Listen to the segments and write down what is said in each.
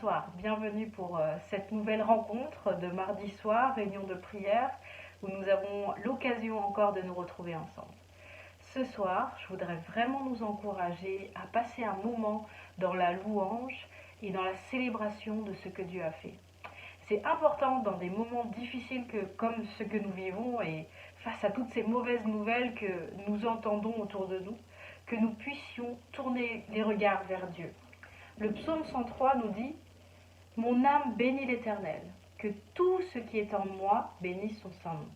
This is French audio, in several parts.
bonsoir, bienvenue pour cette nouvelle rencontre de mardi soir, réunion de prière, où nous avons l'occasion encore de nous retrouver ensemble. Ce soir, je voudrais vraiment nous encourager à passer un moment dans la louange et dans la célébration de ce que Dieu a fait. C'est important dans des moments difficiles comme ceux que nous vivons et face à toutes ces mauvaises nouvelles que nous entendons autour de nous, que nous puissions tourner les regards vers Dieu. Le psaume 103 nous dit « Mon âme bénit l'Éternel, que tout ce qui est en moi bénisse son saint nom. »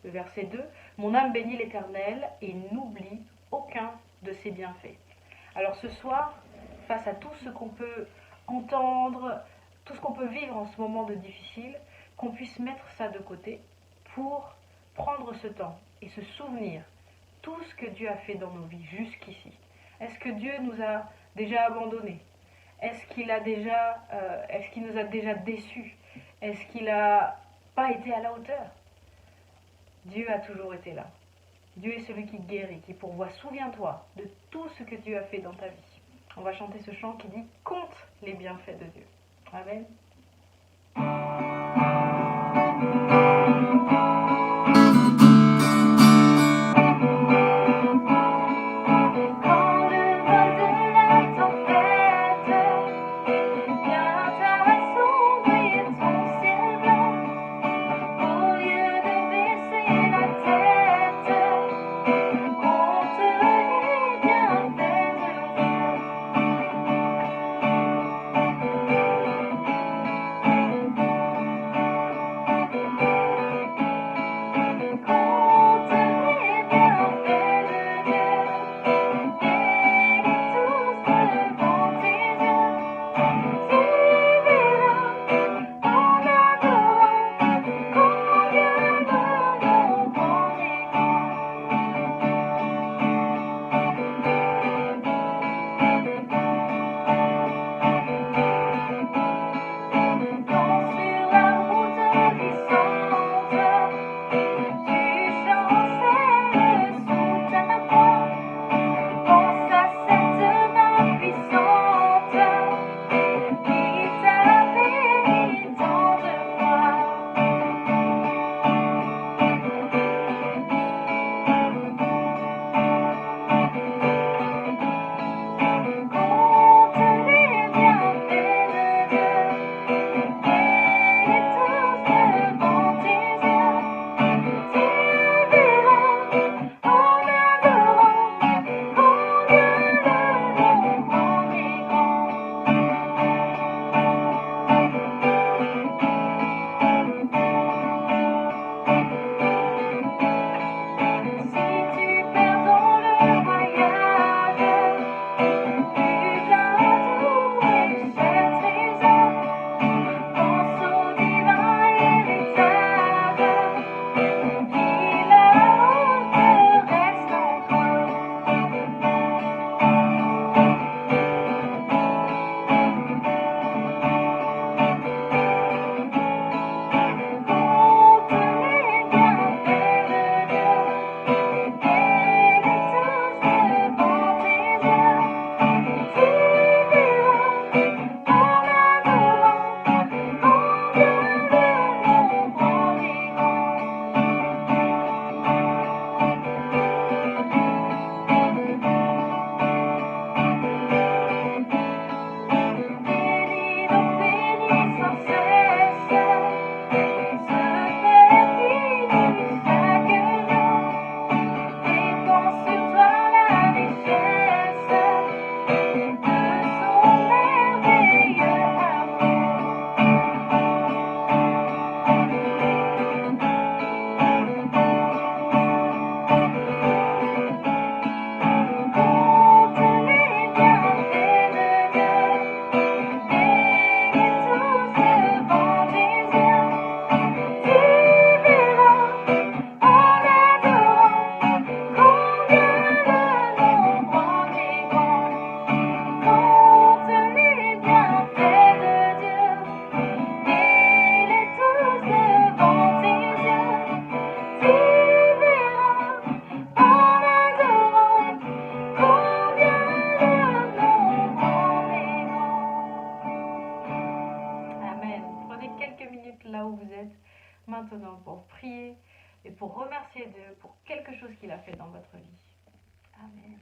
Le verset 2 « Mon âme bénit l'Éternel et n'oublie aucun de ses bienfaits. » Alors ce soir, face à tout ce qu'on peut entendre, tout ce qu'on peut vivre en ce moment de difficile, qu'on puisse mettre ça de côté pour prendre ce temps et se souvenir tout ce que Dieu a fait dans nos vies jusqu'ici. Est-ce que Dieu nous a déjà abandonnés ? Est-ce qu'il nous a déjà déçus? Est-ce qu'il n'a pas été à la hauteur? Dieu a toujours été là. Dieu est celui qui guérit, qui pourvoit. Souviens-toi de tout ce que Dieu a fait dans ta vie. On va chanter ce chant qui dit « Compte les bienfaits de Dieu ». Amen. maintenant pour prier et pour remercier Dieu pour quelque chose qu'il a fait dans votre vie. Amen.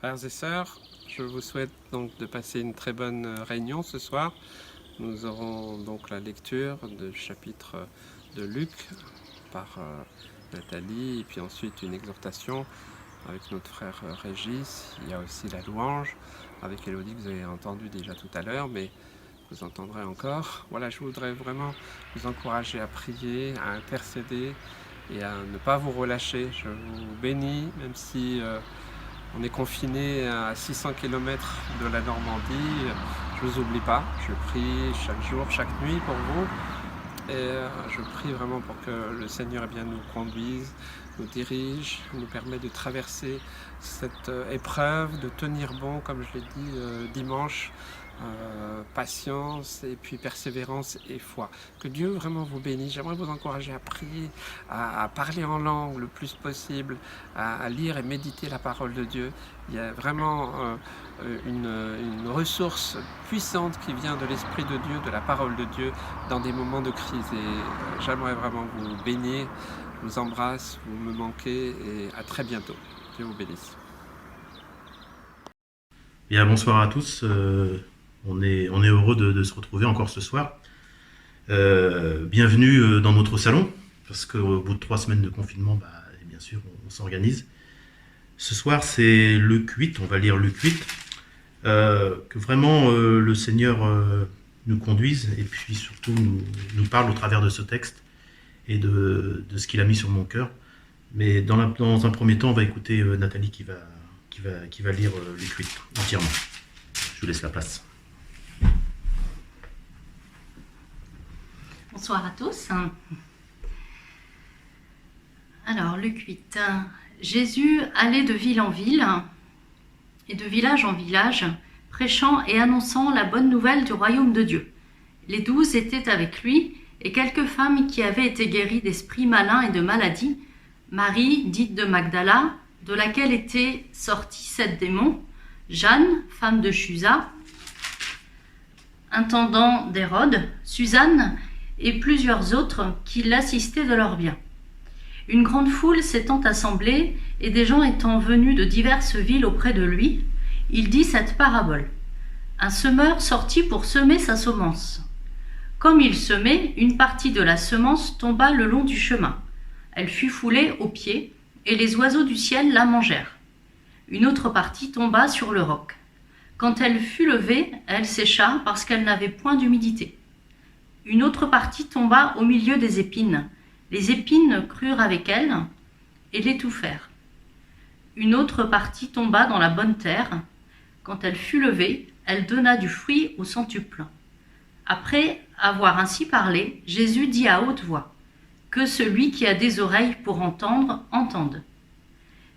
Frères et sœurs, je vous souhaite donc de passer une très bonne réunion ce soir. Nous aurons donc la lecture du chapitre de Luc par Nathalie, et puis ensuite une exhortation avec notre frère Régis. Il y a aussi la louange avec Élodie que vous avez entendu déjà tout à l'heure, mais vous entendrez encore. Voilà, je voudrais vraiment vous encourager à prier, à intercéder et à ne pas vous relâcher. Je vous bénis, même si on est confiné à 600 km de la Normandie. Je ne vous oublie pas, je prie chaque jour, chaque nuit pour vous. Et je prie vraiment pour que le Seigneur nous conduise, nous dirige, nous permet de traverser cette épreuve, de tenir bon, comme je l'ai dit dimanche. Patience et puis persévérance et foi. Que Dieu vraiment vous bénisse. J'aimerais vous encourager à prier, à parler en langue le plus possible, à lire et méditer la parole de Dieu. Il y a vraiment une ressource puissante qui vient de l'Esprit de Dieu, de la parole de Dieu dans des moments de crise. Et j'aimerais vraiment vous bénir. Je vous embrasse, vous me manquez et à très bientôt. Dieu vous bénisse. Bien, bonsoir à tous. On est heureux de se retrouver encore ce soir. Bienvenue dans notre salon, parce qu'au bout de 3 semaines de confinement, bien sûr, on s'organise. Ce soir, c'est Luc 8, on va lire Luc 8. Que vraiment le Seigneur nous conduise et puis surtout nous parle au travers de ce texte et de ce qu'il a mis sur mon cœur. Mais dans un premier temps, on va écouter Nathalie qui va lire Luc 8 entièrement. Je vous laisse la place. Bonsoir à tous. Alors, Luc 8. Jésus allait de ville en ville et de village en village, prêchant et annonçant la bonne nouvelle du royaume de Dieu. Les 12 étaient avec lui et quelques femmes qui avaient été guéries d'esprits malins et de maladies. Marie, dite de Magdala, de laquelle étaient sortis 7 démons. Jeanne, femme de Chuza, intendant d'Hérode, Suzanne et plusieurs autres qui l'assistaient de leurs biens. Une grande foule s'étant assemblée et des gens étant venus de diverses villes auprès de lui, il dit cette parabole. Un semeur sortit pour semer sa semence. Comme il semait, une partie de la semence tomba le long du chemin. Elle fut foulée aux pieds, et les oiseaux du ciel la mangèrent. Une autre partie tomba sur le roc. Quand elle fut levée, elle sécha parce qu'elle n'avait point d'humidité. Une autre partie tomba au milieu des épines. Les épines crurent avec elle et l'étouffèrent. Une autre partie tomba dans la bonne terre. Quand elle fut levée, elle donna du fruit au centuple. Après avoir ainsi parlé, Jésus dit à haute voix, « Que celui qui a des oreilles pour entendre, entende. »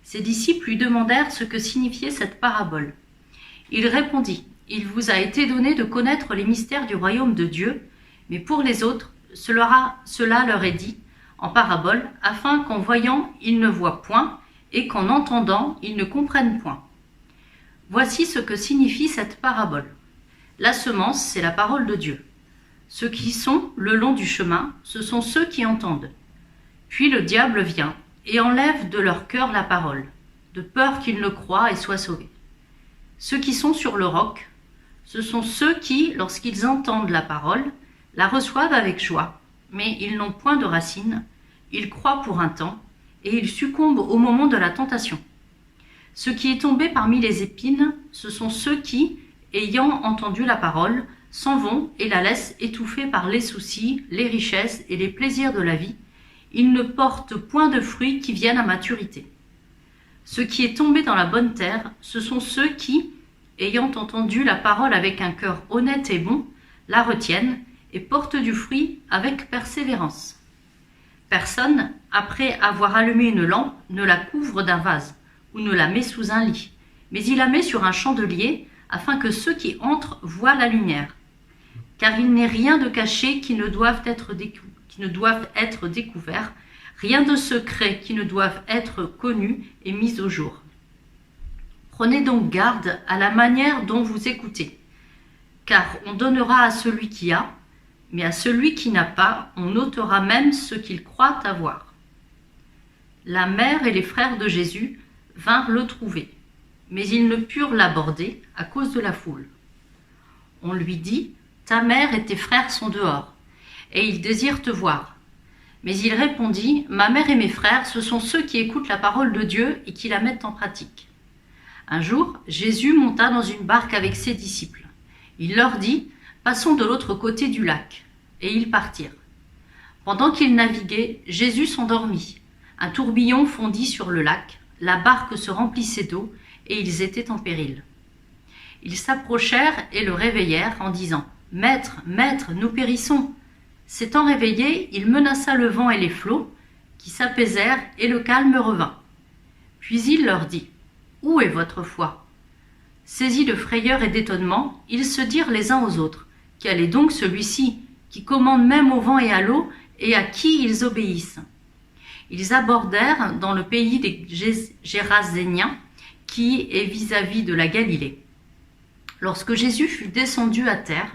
Ses disciples lui demandèrent ce que signifiait cette parabole. Il répondit, « Il vous a été donné de connaître les mystères du royaume de Dieu, mais pour les autres, cela leur est dit en parabole, afin qu'en voyant, ils ne voient point, et qu'en entendant, ils ne comprennent point. Voici ce que signifie cette parabole. La semence, c'est la parole de Dieu. Ceux qui sont le long du chemin, ce sont ceux qui entendent. Puis le diable vient et enlève de leur cœur la parole, de peur qu'ils ne croient et soient sauvés. Ceux qui sont sur le roc, ce sont ceux qui, lorsqu'ils entendent la parole, la reçoivent avec joie, mais ils n'ont point de racines, ils croient pour un temps, et ils succombent au moment de la tentation. Ce qui est tombé parmi les épines, ce sont ceux qui, ayant entendu la parole, s'en vont et la laissent étouffée par les soucis, les richesses et les plaisirs de la vie. Ils ne portent point de fruits qui viennent à maturité. Ce qui est tombé dans la bonne terre, ce sont ceux qui, ayant entendu la parole avec un cœur honnête et bon, la retiennent et portent du fruit avec persévérance. Personne, après avoir allumé une lampe, ne la couvre d'un vase ou ne la met sous un lit, mais il la met sur un chandelier afin que ceux qui entrent voient la lumière. Car il n'est rien de caché qui ne doive être découvert, rien de secret qui ne doive être connu et mis au jour. Prenez donc garde à la manière dont vous écoutez, car on donnera à celui qui a, mais à celui qui n'a pas, on ôtera même ce qu'il croit avoir. La mère et les frères de Jésus vinrent le trouver, mais ils ne purent l'aborder à cause de la foule. On lui dit, « Ta mère et tes frères sont dehors, et ils désirent te voir. » Mais il répondit, « Ma mère et mes frères, ce sont ceux qui écoutent la parole de Dieu et qui la mettent en pratique. » Un jour, Jésus monta dans une barque avec ses disciples. Il leur dit, « Passons de l'autre côté du lac. » Et ils partirent. Pendant qu'ils naviguaient, Jésus s'endormit. Un tourbillon fondit sur le lac, la barque se remplissait d'eau, et ils étaient en péril. Ils s'approchèrent et le réveillèrent en disant, « Maître, Maître, nous périssons !» S'étant réveillé, il menaça le vent et les flots, qui s'apaisèrent, et le calme revint. Puis il leur dit, « Où est votre foi ?» Saisis de frayeur et d'étonnement, ils se dirent les uns aux autres, « Quel est donc celui-ci qui commande même au vent et à l'eau, et à qui ils obéissent ?» Ils abordèrent dans le pays des Géraséniens, qui est vis-à-vis de la Galilée. Lorsque Jésus fut descendu à terre,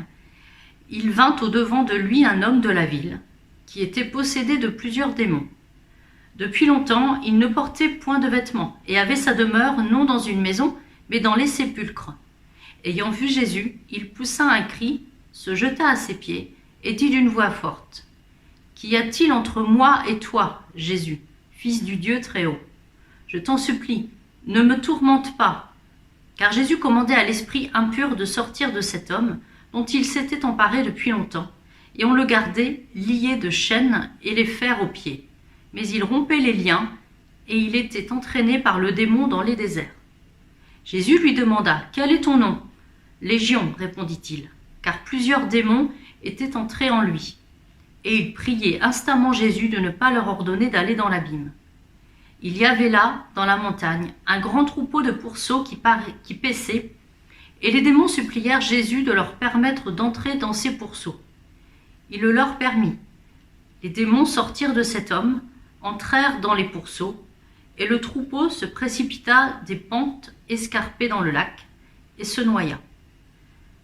il vint au-devant de lui un homme de la ville, qui était possédé de plusieurs démons. Depuis longtemps, il ne portait point de vêtements, et avait sa demeure non dans une maison, mais dans les sépulcres. Ayant vu Jésus, il poussa un cri, se jeta à ses pieds, et dit d'une voix forte, « Qu'y a-t-il entre moi et toi, Jésus, Fils du Dieu Très-Haut? Je t'en supplie, ne me tourmente pas. » Car Jésus commandait à l'esprit impur de sortir de cet homme, dont il s'était emparé depuis longtemps, et on le gardait lié de chaînes et les fers aux pieds. Mais il rompait les liens, et il était entraîné par le démon dans les déserts. Jésus lui demanda, « Quel est ton nom ?» « Légion, répondit-il, car plusieurs démons étaient entrés en lui. Et il priait instamment Jésus de ne pas leur ordonner d'aller dans l'abîme. Il y avait là, dans la montagne, un grand troupeau de pourceaux qui paissaient, et les démons supplièrent Jésus de leur permettre d'entrer dans ces pourceaux. Il le leur permit. Les démons sortirent de cet homme, entrèrent dans les pourceaux, et le troupeau se précipita des pentes escarpées dans le lac, et se noya.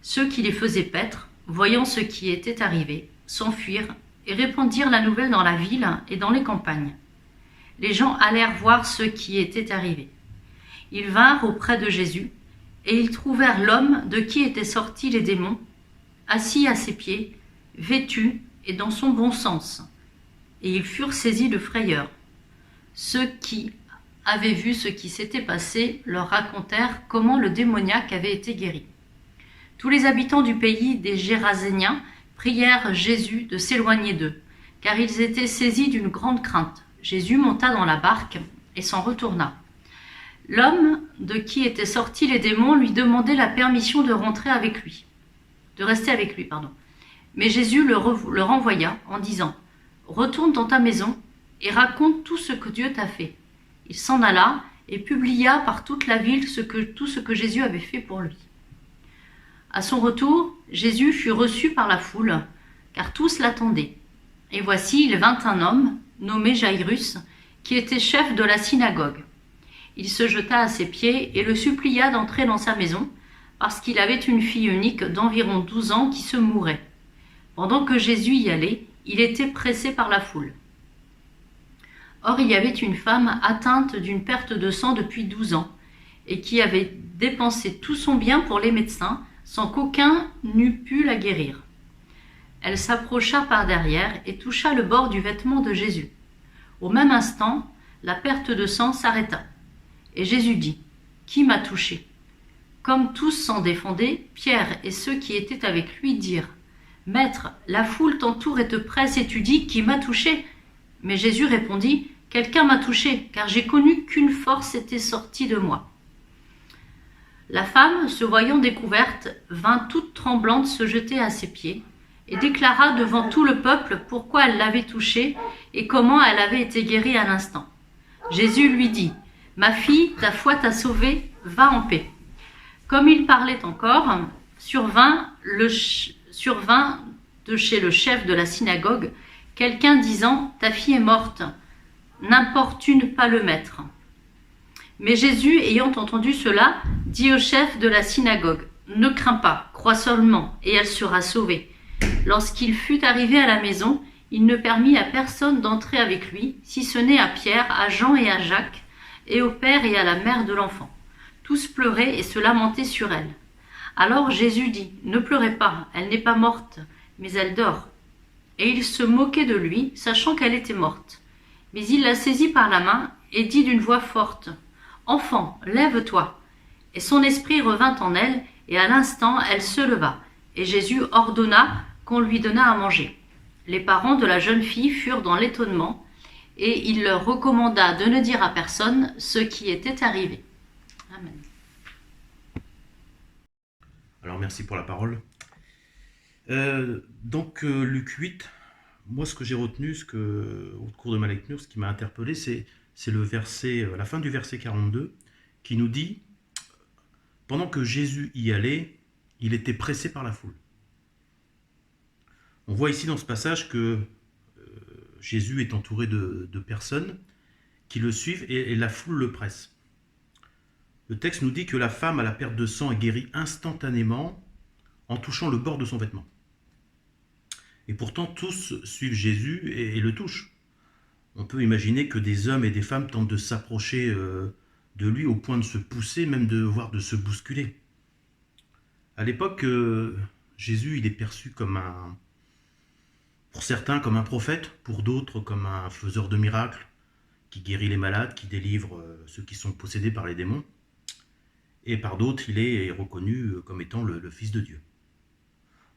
Ceux qui les faisaient paître, voyant ce qui était arrivé, s'enfuirent et répandirent la nouvelle dans la ville et dans les campagnes. Les gens allèrent voir ce qui était arrivé. Ils vinrent auprès de Jésus, et ils trouvèrent l'homme de qui étaient sortis les démons, assis à ses pieds, vêtu et dans son bon sens. Et ils furent saisis de frayeur. Ceux qui avaient vu ce qui s'était passé leur racontèrent comment le démoniaque avait été guéri. Tous les habitants du pays des Géraséniens prièrent Jésus de s'éloigner d'eux, car ils étaient saisis d'une grande crainte. Jésus monta dans la barque et s'en retourna. L'homme de qui étaient sortis les démons lui demandait la permission de rester avec lui. Mais Jésus le renvoya en disant « Retourne dans ta maison et raconte tout ce que Dieu t'a fait. » Il s'en alla et publia par toute la ville tout ce que Jésus avait fait pour lui. À son retour, Jésus fut reçu par la foule, car tous l'attendaient. Et voici, il vint un homme, nommé Jairus, qui était chef de la synagogue. Il se jeta à ses pieds et le supplia d'entrer dans sa maison, parce qu'il avait une fille unique d'environ 12 ans qui se mourait. Pendant que Jésus y allait, il était pressé par la foule. Or, il y avait une femme atteinte d'une perte de sang depuis 12 ans, et qui avait dépensé tout son bien pour les médecins, sans qu'aucun n'eût pu la guérir. Elle s'approcha par derrière et toucha le bord du vêtement de Jésus. Au même instant, la perte de sang s'arrêta. Et Jésus dit, « Qui m'a touché ?» Comme tous s'en défendaient, Pierre et ceux qui étaient avec lui dirent, « Maître, la foule t'entoure et te presse et tu dis, « Qui m'a touché ?» Mais Jésus répondit, « Quelqu'un m'a touché, car j'ai connu qu'une force était sortie de moi. » La femme, se voyant découverte, vint toute tremblante se jeter à ses pieds et déclara devant tout le peuple pourquoi elle l'avait touché et comment elle avait été guérie à l'instant. Jésus lui dit, « Ma fille, ta foi t'a sauvée, va en paix. » Comme il parlait encore, survint de chez le chef de la synagogue quelqu'un disant, « Ta fille est morte, n'importune pas le maître. » Mais Jésus, ayant entendu cela, dit au chef de la synagogue, « Ne crains pas, crois seulement, et elle sera sauvée. » Lorsqu'il fut arrivé à la maison, il ne permit à personne d'entrer avec lui, si ce n'est à Pierre, à Jean et à Jacques, et au père et à la mère de l'enfant. Tous pleuraient et se lamentaient sur elle. Alors Jésus dit, « Ne pleurez pas, elle n'est pas morte, mais elle dort. » Et il se moquait de lui, sachant qu'elle était morte. Mais il la saisit par la main et dit d'une voix forte, « Enfant, lève-toi. » Et son esprit revint en elle, et à l'instant elle se leva. Et Jésus ordonna qu'on lui donnât à manger. Les parents de la jeune fille furent dans l'étonnement, et il leur recommanda de ne dire à personne ce qui était arrivé. Amen. Alors merci pour la parole. Luc 8, moi ce que j'ai retenu, au cours de ma lecture, ce qui m'a interpellé, c'est la fin du verset 42, qui nous dit, pendant que Jésus y allait, il était pressé par la foule. On voit ici dans ce passage que Jésus est entouré de personnes qui le suivent et la foule le presse. Le texte nous dit que la femme à la perte de sang est guérie instantanément en touchant le bord de son vêtement. Et pourtant, tous suivent Jésus et le touchent. On peut imaginer que des hommes et des femmes tentent de s'approcher de lui au point de se pousser, même voire de se bousculer. À l'époque, Jésus il est perçu pour certains comme un prophète, pour d'autres comme un faiseur de miracles, qui guérit les malades, qui délivre ceux qui sont possédés par les démons. Et par d'autres, il est reconnu comme étant le Fils de Dieu.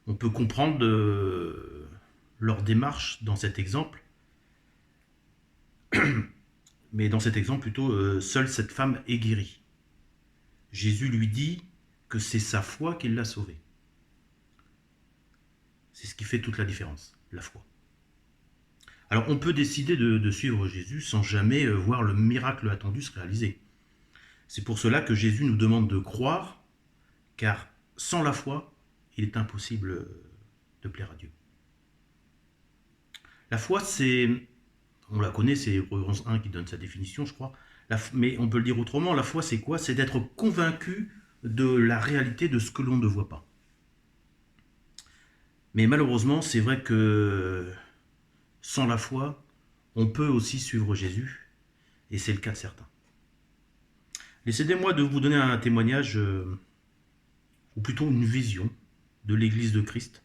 On peut comprendre leur démarche dans cet exemple, mais dans cet exemple plutôt, seule cette femme est guérie. Jésus lui dit que c'est sa foi qui l'a sauvée. C'est ce qui fait toute la différence, la foi. Alors on peut décider de suivre Jésus sans jamais voir le miracle attendu se réaliser. C'est pour cela que Jésus nous demande de croire, car sans la foi, il est impossible de plaire à Dieu. La foi, on la connaît, c'est Hébreux 11.1 qui donne sa définition, je crois, mais on peut le dire autrement, la foi c'est quoi? C'est d'être convaincu de la réalité de ce que l'on ne voit pas. Mais malheureusement, c'est vrai que sans la foi, on peut aussi suivre Jésus, et c'est le cas de certains. Laissez-moi de vous donner un témoignage, ou plutôt une vision de l'Église de Christ,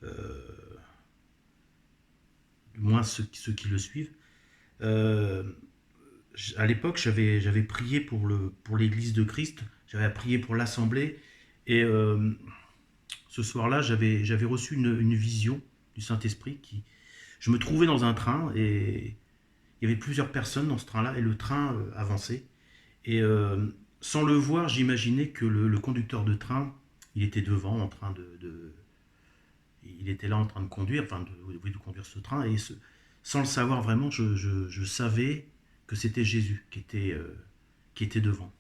du moins ceux qui le suivent. À l'époque, j'avais prié pour l'Église de Christ, j'avais prié pour l'Assemblée, et ce soir-là, j'avais reçu une vision du Saint-Esprit. Je me trouvais dans un train, et il y avait plusieurs personnes dans ce train-là, et le train avançait. Et sans le voir, j'imaginais que le conducteur de train, il était devant, en train il était là en train de conduire, de conduire ce train, et sans le savoir vraiment, je savais que c'était Jésus qui était devant.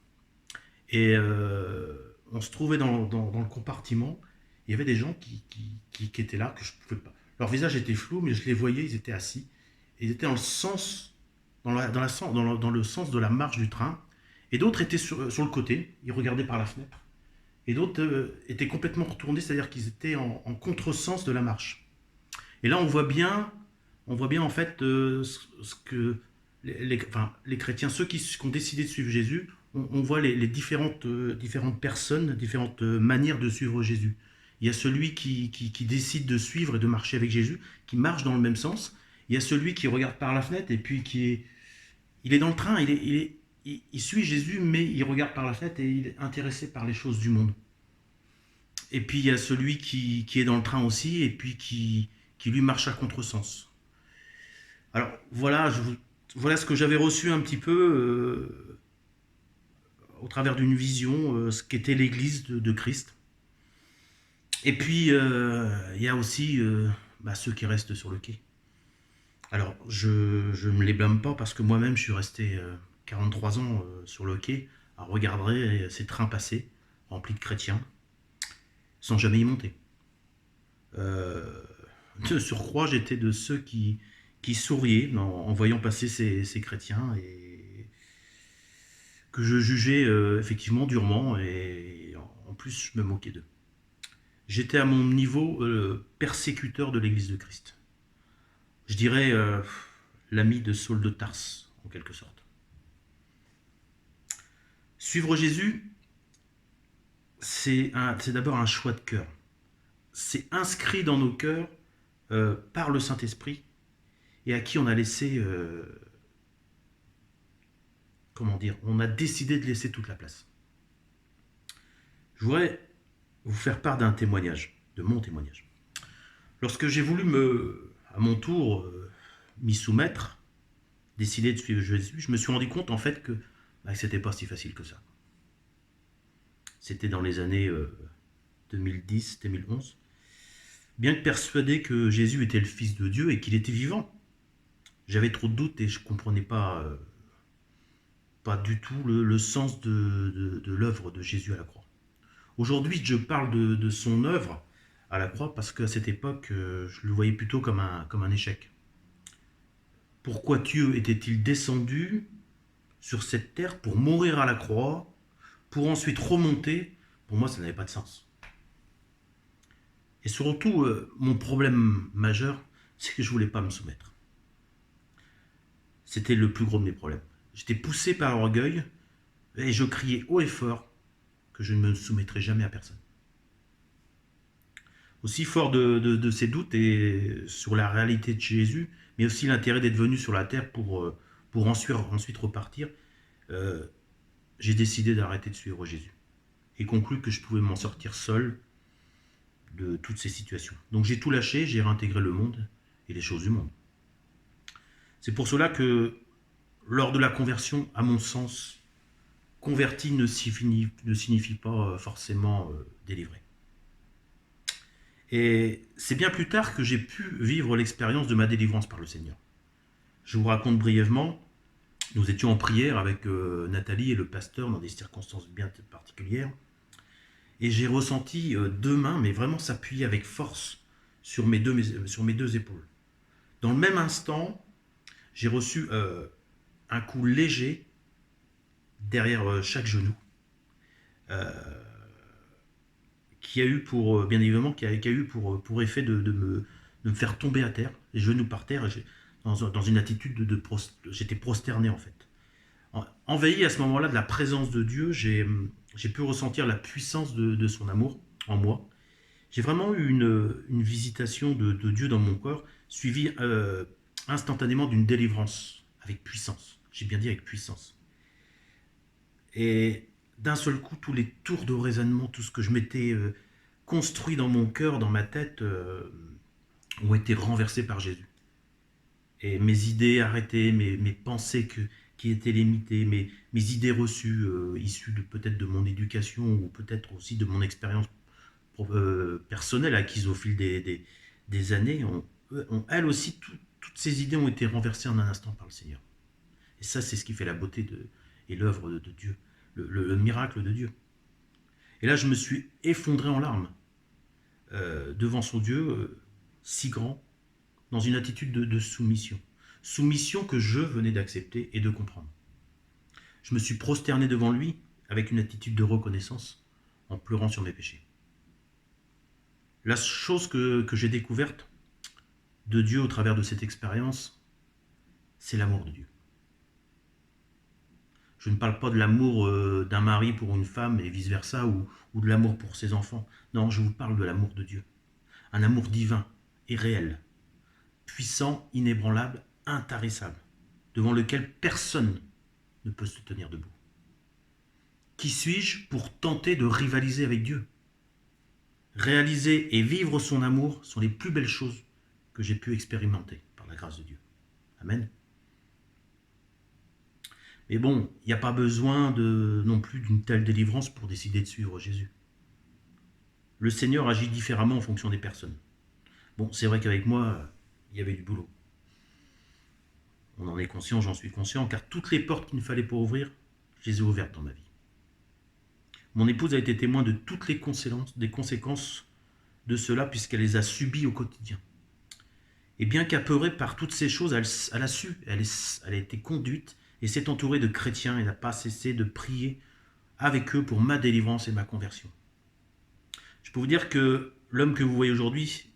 Et on se trouvait dans le compartiment, il y avait des gens qui étaient là, que je ne pouvais pas. Leur visage était flou, mais je les voyais, ils étaient assis, et ils étaient dans le sens de la marche du train, et d'autres étaient sur le côté, ils regardaient par la fenêtre, et d'autres étaient complètement retournés, c'est-à-dire qu'ils étaient en contresens de la marche. Et là, on voit bien en fait ce que les chrétiens, ceux qui ont décidé de suivre Jésus, on voit les différentes personnes, différentes manières de suivre Jésus. Il y a celui qui décide de suivre et de marcher avec Jésus, qui marche dans le même sens. Il y a celui qui regarde par la fenêtre et puis il est dans le train, il suit Jésus, mais il regarde par la fenêtre et il est intéressé par les choses du monde. Et puis il y a celui qui est dans le train aussi et puis qui lui marche à contresens. Alors voilà, voilà ce que j'avais reçu un petit peu au travers d'une vision, ce qu'était l'Église de Christ. Et puis il y a aussi ceux qui restent sur le quai. Alors je ne me les blâme pas parce que moi-même je suis resté 43 ans sur le quai à regarder ces trains passer remplis de chrétiens sans jamais y monter. De surcroît, j'étais de ceux qui souriaient en voyant passer ces chrétiens et que je jugeais effectivement durement, et en plus je me moquais d'eux. J'étais à mon niveau persécuteur de l'Église de Christ. Je dirais l'ami de Saul de Tarse, en quelque sorte. Suivre Jésus, c'est d'abord un choix de cœur. C'est inscrit dans nos cœurs par le Saint-Esprit, et à qui on a laissé, on a décidé de laisser toute la place. Je voudrais vous faire part d'un témoignage, de mon témoignage. Lorsque j'ai voulu à mon tour, m'y soumettre, décider de suivre Jésus, je me suis rendu compte en fait que c'était pas si facile que ça. C'était dans les années 2010-2011. Bien que persuadé que Jésus était le Fils de Dieu et qu'il était vivant, j'avais trop de doutes et je ne comprenais pas du tout le sens de l'œuvre de Jésus à la croix. Aujourd'hui, je parle de son œuvre à la croix parce qu'à cette époque, je le voyais plutôt comme un échec. Pourquoi Dieu était-il descendu sur cette terre pour mourir à la croix, pour ensuite remonter? Pour moi, ça n'avait pas de sens. Et surtout, mon problème majeur, c'est que je ne voulais pas me soumettre. C'était le plus gros de mes problèmes. J'étais poussé par l'orgueil et je criais haut et fort que je ne me soumettrais jamais à personne. Aussi fort de ces doutes et sur la réalité de Jésus, mais aussi l'intérêt d'être venu sur la terre pour ensuite repartir, j'ai décidé d'arrêter de suivre Jésus et conclu que je pouvais m'en sortir seul de toutes ces situations. Donc j'ai tout lâché, j'ai réintégré le monde et les choses du monde. C'est pour cela que lors de la conversion, à mon sens, converti ne signifie pas forcément délivré. Et c'est bien plus tard que j'ai pu vivre l'expérience de ma délivrance par le Seigneur. Je vous raconte brièvement, nous étions en prière avec Nathalie et le pasteur dans des circonstances bien particulières, et j'ai ressenti deux mains, mais vraiment s'appuyer avec force sur mes deux épaules. Dans le même instant, j'ai reçu un coup léger derrière chaque genou. euh, qui a eu pour, bien évidemment, qui a eu pour effet de me faire tomber à terre, les genoux par terre, dans une attitude j'étais prosterné en fait. Envahi à ce moment-là de la présence de Dieu, j'ai pu ressentir la puissance de son amour en moi. J'ai vraiment eu une visitation de Dieu dans mon corps, suivie instantanément d'une délivrance, avec puissance. J'ai bien dit avec puissance. Et d'un seul coup, tous les tours de raisonnement, tout ce que je m'étais construit dans mon cœur, dans ma tête, ont été renversés par Jésus. Et mes idées arrêtées, mes pensées qui étaient limitées, mes idées reçues, issues peut-être de mon éducation ou peut-être aussi de mon expérience personnelle acquise au fil des années, elles aussi, toutes ces idées ont été renversées en un instant par le Seigneur. Et ça, c'est ce qui fait la beauté et l'œuvre de Dieu, le miracle de Dieu. Et là, je me suis effondré en larmes devant son Dieu si grand, dans une attitude de soumission. Soumission que je venais d'accepter et de comprendre. Je me suis prosterné devant lui avec une attitude de reconnaissance, en pleurant sur mes péchés. La chose que j'ai découverte de Dieu au travers de cette expérience, c'est l'amour de Dieu. Je ne parle pas de l'amour d'un mari pour une femme et vice-versa, ou de l'amour pour ses enfants. Non, je vous parle de l'amour de Dieu. Un amour divin et réel, puissant, inébranlable, intarissable, devant lequel personne ne peut se tenir debout. Qui suis-je pour tenter de rivaliser avec Dieu? Réaliser et vivre son amour sont les plus belles choses que j'ai pu expérimenter par la grâce de Dieu. Amen. Mais bon, il n'y a pas besoin non plus d'une telle délivrance pour décider de suivre Jésus. Le Seigneur agit différemment en fonction des personnes. Bon, c'est vrai qu'avec moi, il y avait du boulot. On en est conscient, j'en suis conscient, car toutes les portes qu'il ne fallait pas ouvrir, je les ai ouvertes dans ma vie. Mon épouse a été témoin de toutes les conséquences de cela, puisqu'elle les a subies au quotidien. Et bien qu'apeurée par toutes ces choses, elle a su, elle a été conduite et s'est entourée de chrétiens et n'a pas cessé de prier avec eux pour ma délivrance et ma conversion. Je peux vous dire que l'homme que vous voyez aujourd'hui,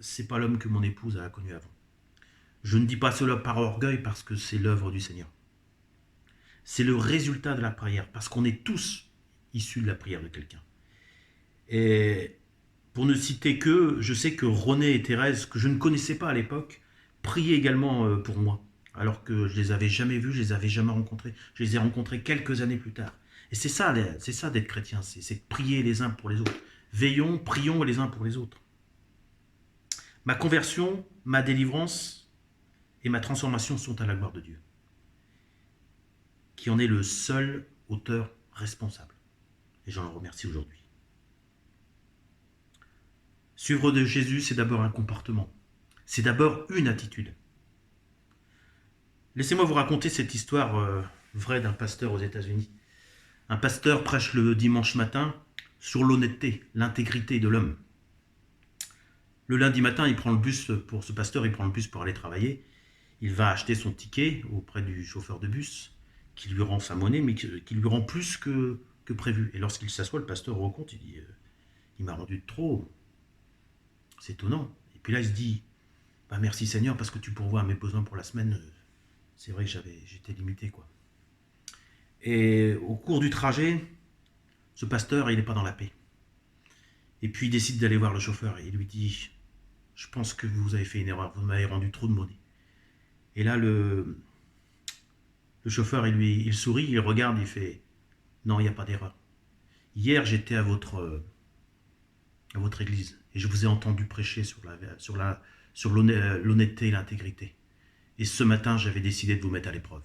c'est pas l'homme que mon épouse a connu avant. Je ne dis pas cela par orgueil parce que c'est l'œuvre du Seigneur. C'est le résultat de la prière, parce qu'on est tous issus de la prière de quelqu'un. Et pour ne citer que, je sais que René et Thérèse, que je ne connaissais pas à l'époque, priaient également pour moi, alors que je les avais jamais vus, je les avais jamais rencontrés. Je les ai rencontrés quelques années plus tard. Et c'est ça d'être chrétien, c'est de prier les uns pour les autres. Veillons, prions les uns pour les autres. Ma conversion, ma délivrance et ma transformation sont à la gloire de Dieu, qui en est le seul auteur responsable. Et j'en le remercie aujourd'hui. Suivre de Jésus, c'est d'abord un comportement. C'est d'abord une attitude. Laissez-moi vous raconter cette histoire vraie d'un pasteur aux États-Unis. Un pasteur prêche le dimanche matin sur l'honnêteté, l'intégrité de l'homme. Le lundi matin, il prend le bus pour ce pasteur, il prend le bus pour aller travailler. Il va acheter son ticket auprès du chauffeur de bus, qui lui rend sa monnaie, mais qui lui rend plus que prévu. Et lorsqu'il s'assoit, le pasteur recompte, il dit il m'a rendu trop. C'est étonnant. Et puis là, il se dit merci Seigneur, parce que tu pourvois à mes besoins pour la semaine. C'est vrai que j'étais limité, quoi. Et au cours du trajet, ce pasteur, il n'est pas dans la paix. Et puis il décide d'aller voir le chauffeur et il lui dit je pense que vous avez fait une erreur, vous m'avez rendu trop de monnaie. Et là, le chauffeur, il sourit, il regarde, il fait non, il n'y a pas d'erreur. Hier, j'étais à votre église et je vous ai entendu prêcher sur l'honnêteté et l'intégrité. Et ce matin, j'avais décidé de vous mettre à l'épreuve.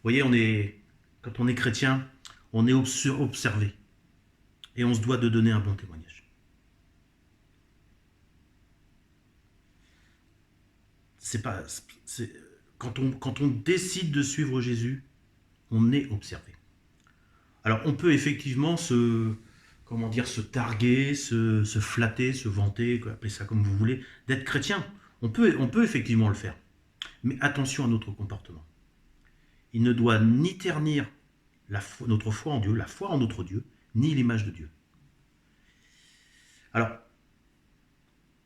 Vous voyez, quand on est chrétien, on est observé. Et on se doit de donner un bon témoignage. Quand on décide de suivre Jésus, on est observé. Alors on peut effectivement se targuer, se flatter, se vanter, appelez ça comme vous voulez, d'être chrétien. On peut effectivement le faire. Mais attention à notre comportement. Il ne doit ni ternir notre foi en Dieu, la foi en notre Dieu, ni l'image de Dieu. Alors,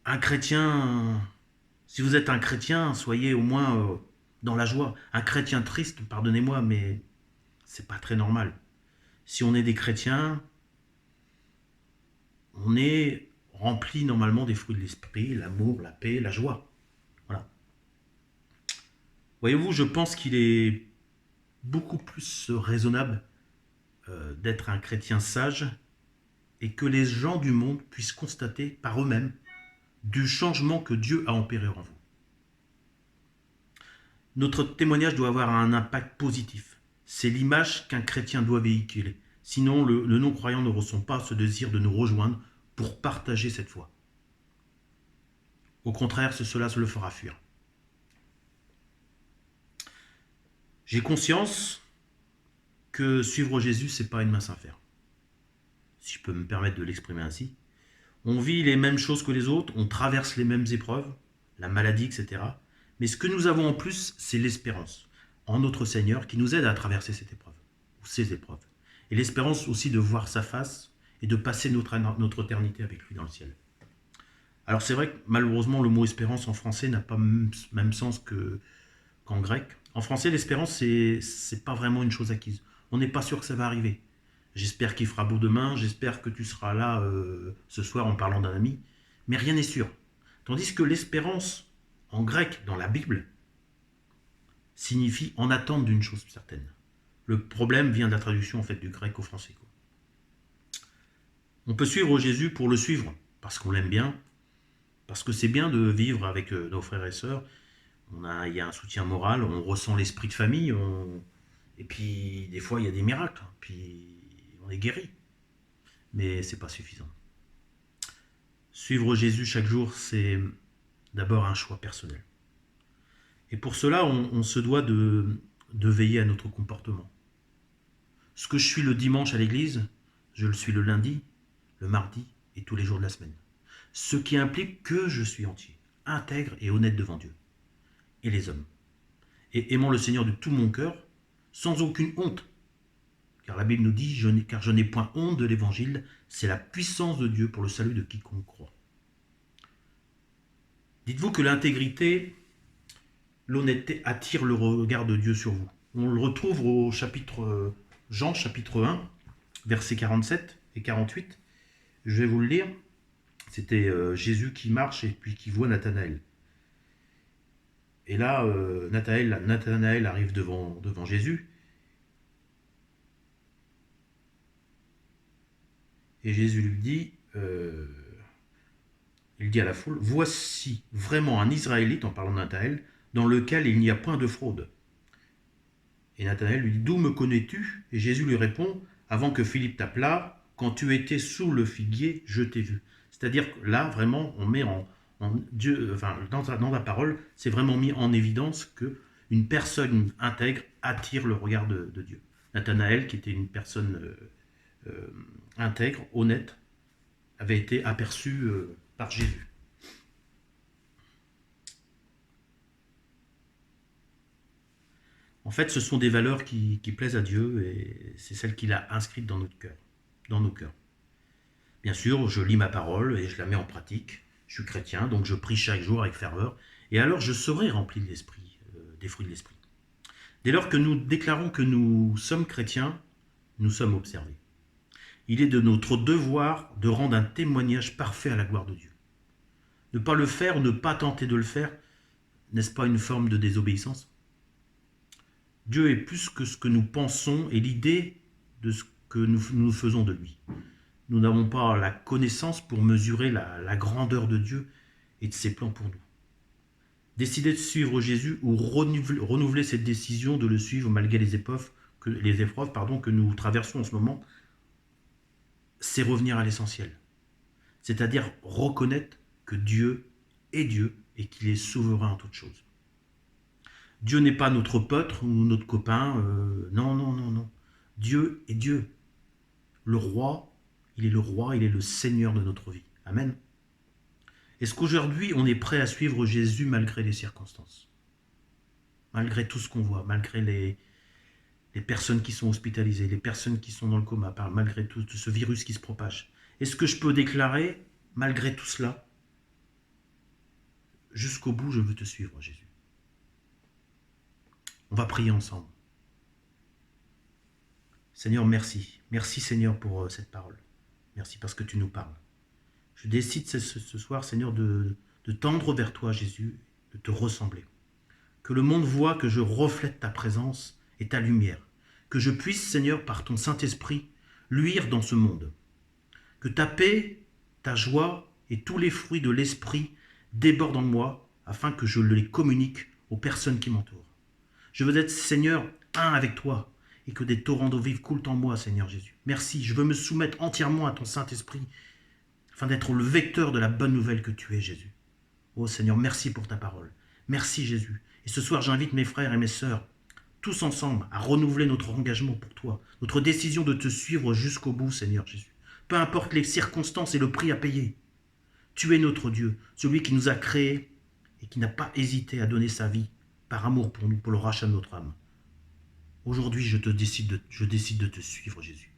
un chrétien, si vous êtes un chrétien, soyez au moins dans la joie. Un chrétien triste, pardonnez-moi, mais c'est pas très normal. Si on est des chrétiens, on est rempli normalement des fruits de l'esprit, l'amour, la paix, la joie. Voilà. Voyez-vous, je pense qu'il est beaucoup plus raisonnable d'être un chrétien sage et que les gens du monde puissent constater par eux-mêmes du changement que Dieu a opéré en vous. Notre témoignage doit avoir un impact positif. C'est l'image qu'un chrétien doit véhiculer. Sinon, le non-croyant ne ressent pas ce désir de nous rejoindre pour partager cette foi. Au contraire, cela se le fera fuir. J'ai conscience que suivre Jésus, c'est pas une mince affaire. Si je peux me permettre de l'exprimer ainsi. On vit les mêmes choses que les autres, on traverse les mêmes épreuves, la maladie, etc. Mais ce que nous avons en plus, c'est l'espérance en notre Seigneur qui nous aide à traverser cette épreuve, ou ces épreuves. Et l'espérance aussi de voir sa face et de passer notre éternité avec lui dans le ciel. Alors c'est vrai que malheureusement le mot espérance en français n'a pas le même sens qu'en grec. En français, l'espérance, c'est pas vraiment une chose acquise. On n'est pas sûr que ça va arriver. J'espère qu'il fera beau demain, j'espère que tu seras là ce soir en parlant d'un ami, mais rien n'est sûr. Tandis que l'espérance, en grec, dans la Bible, signifie en attente d'une chose certaine. Le problème vient de la traduction en fait du grec au français. On peut suivre Jésus pour le suivre, parce qu'on l'aime bien, parce que c'est bien de vivre avec nos frères et sœurs. Il y a un soutien moral, on ressent l'esprit de famille, et puis des fois il y a des miracles, puis on est guéri. Mais c'est pas suffisant. Suivre Jésus chaque jour, c'est d'abord un choix personnel. Et pour cela, on se doit de veiller à notre comportement. Ce que je suis le dimanche à l'église, je le suis le lundi, le mardi et tous les jours de la semaine. Ce qui implique que je suis entier, intègre et honnête devant Dieu et les hommes. Et aimant le Seigneur de tout mon cœur, sans aucune honte. Car la Bible nous dit, car je n'ai point honte de l'évangile, c'est la puissance de Dieu pour le salut de quiconque croit. Dites-vous que l'intégrité, l'honnêteté attire le regard de Dieu sur vous. On le retrouve au chapitre Jean, chapitre 1, versets 47 et 48. Je vais vous le lire. C'était Jésus qui marche et puis qui voit Nathanaël. Et là, Nathanaël arrive devant Jésus. Et Jésus lui dit, il dit à la foule, « Voici vraiment un Israélite, en parlant de Nathanaël, dans lequel il n'y a point de fraude. » Et Nathanaël lui dit, « D'où me connais-tu » Et Jésus lui répond, « Avant que Philippe t'appelât, quand tu étais sous le figuier, je t'ai vu. » C'est-à-dire que là, vraiment, on met Dieu, enfin, dans la parole, c'est vraiment mis en évidence qu'une personne intègre attire le regard de Dieu. Nathanaël, qui était une personne intègre, honnête, avait été aperçu par Jésus. En fait, ce sont des valeurs qui plaisent à Dieu et c'est celles qu'il a inscrites dans nos cœurs. Bien sûr, je lis ma parole et je la mets en pratique. Je suis chrétien, donc je prie chaque jour avec ferveur. Et alors, je serai rempli de l'esprit, des fruits de l'esprit. Dès lors que nous déclarons que nous sommes chrétiens, nous sommes observés. Il est de notre devoir de rendre un témoignage parfait à la gloire de Dieu. Ne pas le faire ou ne pas tenter de le faire, n'est-ce pas une forme de désobéissance ? Dieu est plus que ce que nous pensons et l'idée de ce que nous faisons de lui. Nous n'avons pas la connaissance pour mesurer la grandeur de Dieu et de ses plans pour nous. Décider de suivre Jésus ou renouveler cette décision de le suivre malgré les épreuves que nous traversons en ce moment, c'est revenir à l'essentiel. C'est-à-dire reconnaître que Dieu est Dieu et qu'il est souverain en toutes choses. Dieu n'est pas notre pote ou notre copain. Non. Dieu est Dieu. Le roi, il est le Seigneur de notre vie. Amen. Est-ce qu'aujourd'hui, on est prêt à suivre Jésus malgré les circonstances ? Malgré tout ce qu'on voit, malgré les personnes qui sont hospitalisées, les personnes qui sont dans le coma, malgré tout ce virus qui se propage. Est-ce que je peux déclarer, malgré tout cela, jusqu'au bout, je veux te suivre, Jésus. On va prier ensemble. Seigneur, merci. Merci, Seigneur, pour cette parole. Merci parce que tu nous parles. Je décide ce soir, Seigneur, de tendre vers toi, Jésus, de te ressembler. Que le monde voit que je reflète ta présence et ta lumière. Que je puisse, Seigneur, par ton Saint-Esprit, luire dans ce monde. Que ta paix, ta joie et tous les fruits de l'Esprit débordent en moi, afin que je les communique aux personnes qui m'entourent. Je veux être, Seigneur, un avec toi, et que des torrents d'eau vive coulent en moi, Seigneur Jésus. Merci, je veux me soumettre entièrement à ton Saint-Esprit, afin d'être le vecteur de la bonne nouvelle que tu es, Jésus. Oh Seigneur, merci pour ta parole. Merci, Jésus. Et ce soir, j'invite mes frères et mes sœurs, tous ensemble, à renouveler notre engagement pour toi, notre décision de te suivre jusqu'au bout, Seigneur Jésus. Peu importe les circonstances et le prix à payer. Tu es notre Dieu, celui qui nous a créés et qui n'a pas hésité à donner sa vie par amour pour nous, pour le rachat de notre âme. Aujourd'hui, je décide de te suivre, Jésus.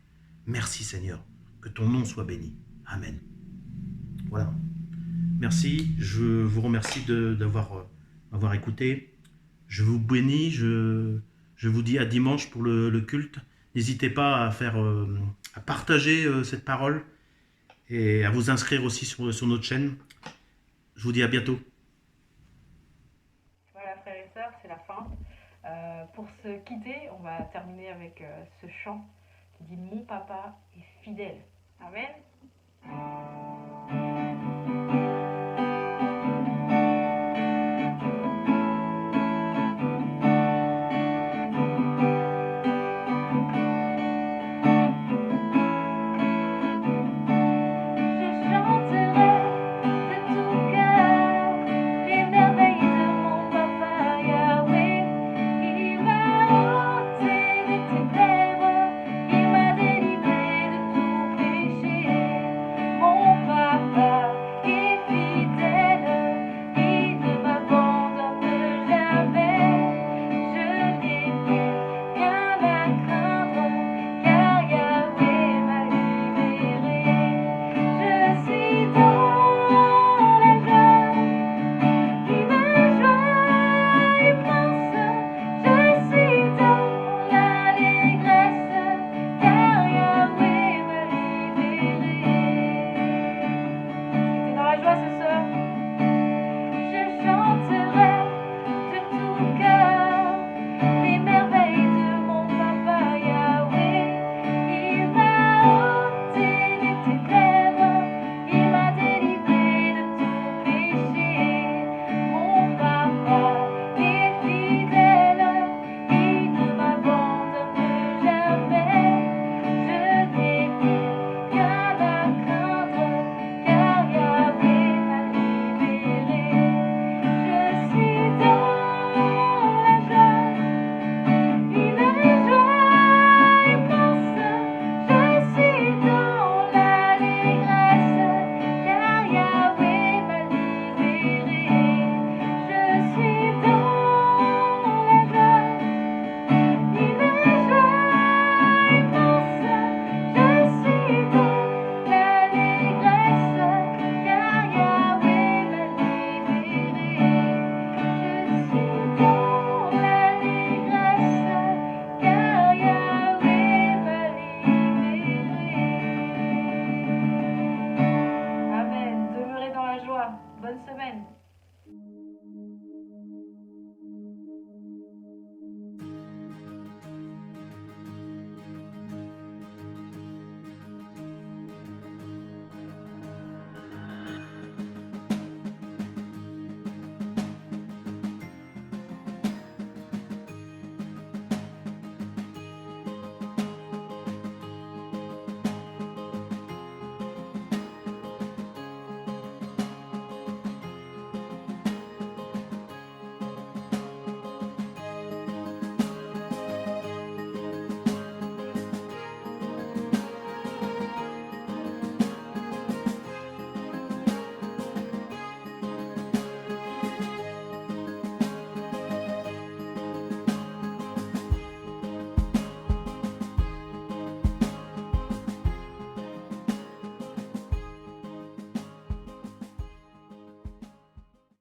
Merci, Seigneur. Que ton nom soit béni. Amen. Voilà. Merci. Je vous remercie m'avoir écouté. Je vous bénis. Je vous dis à dimanche pour le culte. N'hésitez pas à partager cette parole et à vous inscrire aussi sur notre chaîne. Je vous dis à bientôt. Voilà, frères et sœurs, c'est la fin. Pour se quitter, on va terminer avec ce chant qui dit « Mon papa est fidèle ». Amen.